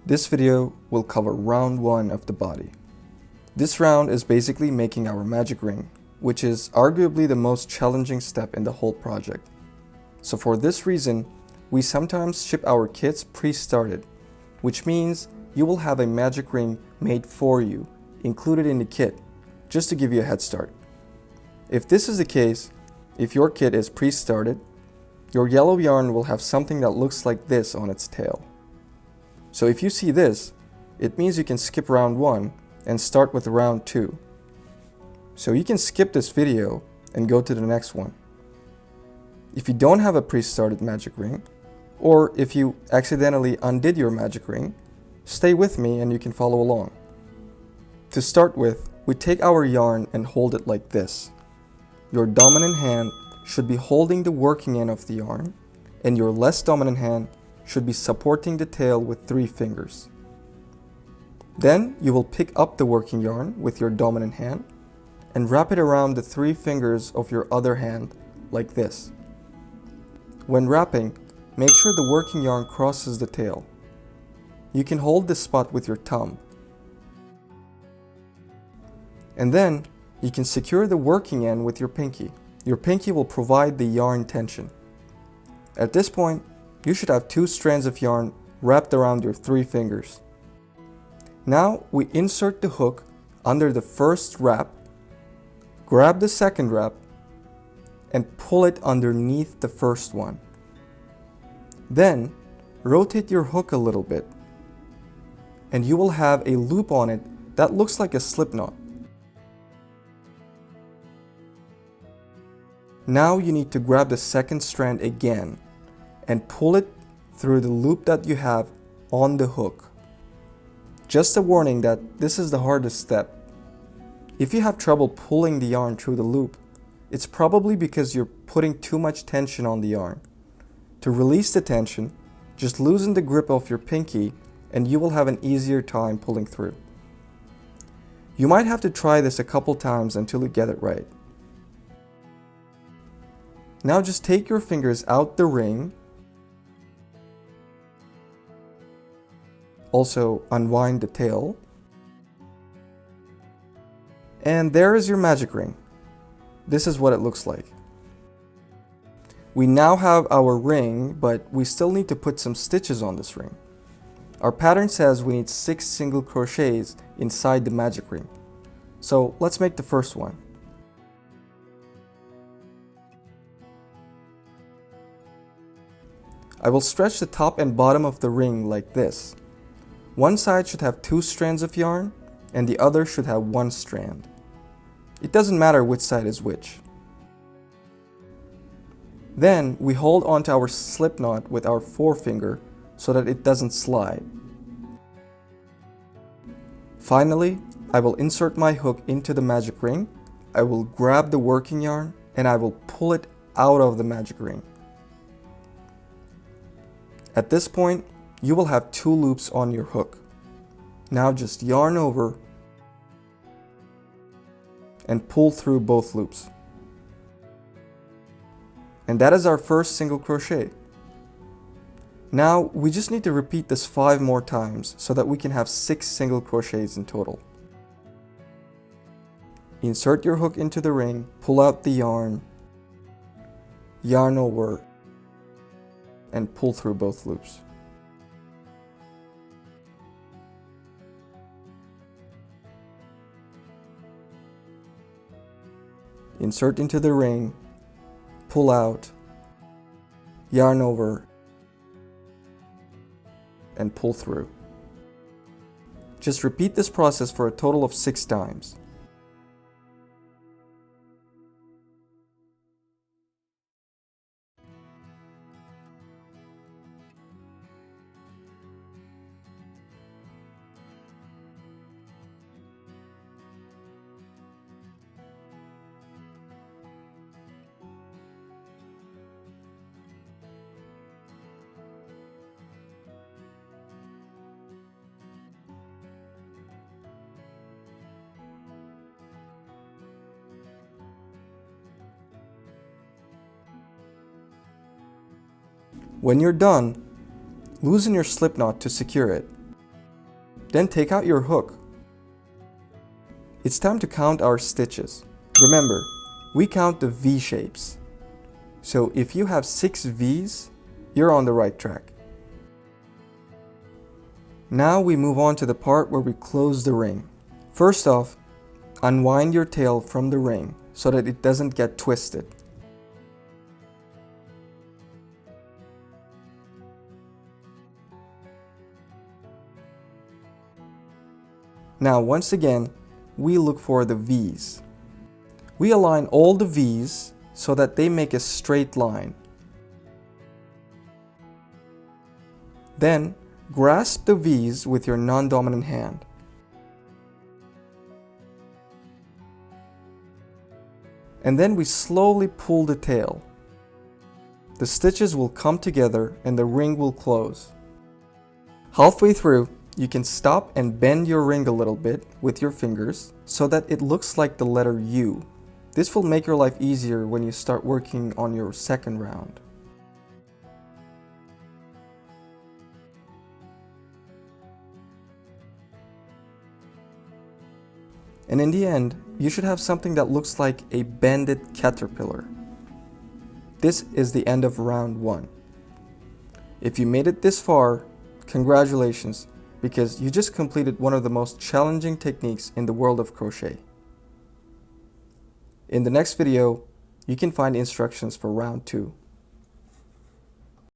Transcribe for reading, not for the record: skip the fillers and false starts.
This video will cover round 1 of the body. This round is basically making our magic ring, which is arguably the most challenging step in the whole project. So for this reason, we sometimes ship our kits pre-started, which means you will have a magic ring made for you, included in the kit, just to give you a head start. If this is the case, if your kit is pre-started, your yellow yarn will have something that looks like this on its tail. So if you see this, it means you can skip round 1 and start with round 2. So you can skip this video and go to the next one. If you don't have a pre-started magic ring, or if you accidentally undid your magic ring, stay with me and you can follow along. To start with, we take our yarn and hold it like this. Your dominant hand should be holding the working end of the yarn, and your less dominant hand should be supporting the tail with 3 fingers. Then you will pick up the working yarn with your dominant hand and wrap it around the 3 fingers of your other hand like this. When wrapping, make sure the working yarn crosses the tail. You can hold this spot with your thumb. And then you can secure the working end with your pinky. Your pinky will provide the yarn tension. At this point, you should have 2 strands of yarn wrapped around your 3 fingers. Now we insert the hook under the first wrap, grab the second wrap, and pull it underneath the first one. Then rotate your hook a little bit, and you will have a loop on it that looks like a slip knot. Now you need to grab the second strand again and pull it through the loop that you have on the hook. Just a warning that this is the hardest step. If you have trouble pulling the yarn through the loop, it's probably because you're putting too much tension on the yarn. To release the tension, just loosen the grip of your pinky and you will have an easier time pulling through. You might have to try this a couple times until you get it right. Now just take your fingers out the ring. Also unwind the tail. And there is your magic ring. This is what it looks like. We now have our ring, but we still need to put some stitches on this ring. Our pattern says we need 6 single crochets inside the magic ring. So let's make the first one. I will stretch the top and bottom of the ring like this. One side should have 2 strands of yarn, and the other should have 1 strand. It doesn't matter which side is which. Then we hold onto our slip knot with our forefinger so that it doesn't slide. Finally, I will insert my hook into the magic ring. I will grab the working yarn and I will pull it out of the magic ring. At this point, you will have 2 loops on your hook. Now just yarn over and pull through both loops. And that is our first single crochet. Now we just need to repeat this 5 more times so that we can have 6 single crochets in total. Insert your hook into the ring, pull out the yarn, yarn over, and pull through both loops. Insert into the ring, pull out, yarn over, and pull through. Just repeat this process for a total of 6 times. When you're done, loosen your slip knot to secure it. Then take out your hook. It's time to count our stitches. Remember, we count the V shapes. So if you have 6 V's, you're on the right track. Now we move on to the part where we close the ring. First off, unwind your tail from the ring so that it doesn't get twisted. Now once again, we look for the V's. We align all the V's so that they make a straight line. Then, grasp the V's with your non-dominant hand. And then we slowly pull the tail. The stitches will come together and the ring will close. Halfway through, you can stop and bend your ring a little bit with your fingers so that it looks like the letter U. This will make your life easier when you start working on your second round. And in the end, you should have something that looks like a bended caterpillar. This is the end of round 1. If you made it this far, congratulations, because you just completed one of the most challenging techniques in the world of crochet. In the next video, you can find instructions for round 2.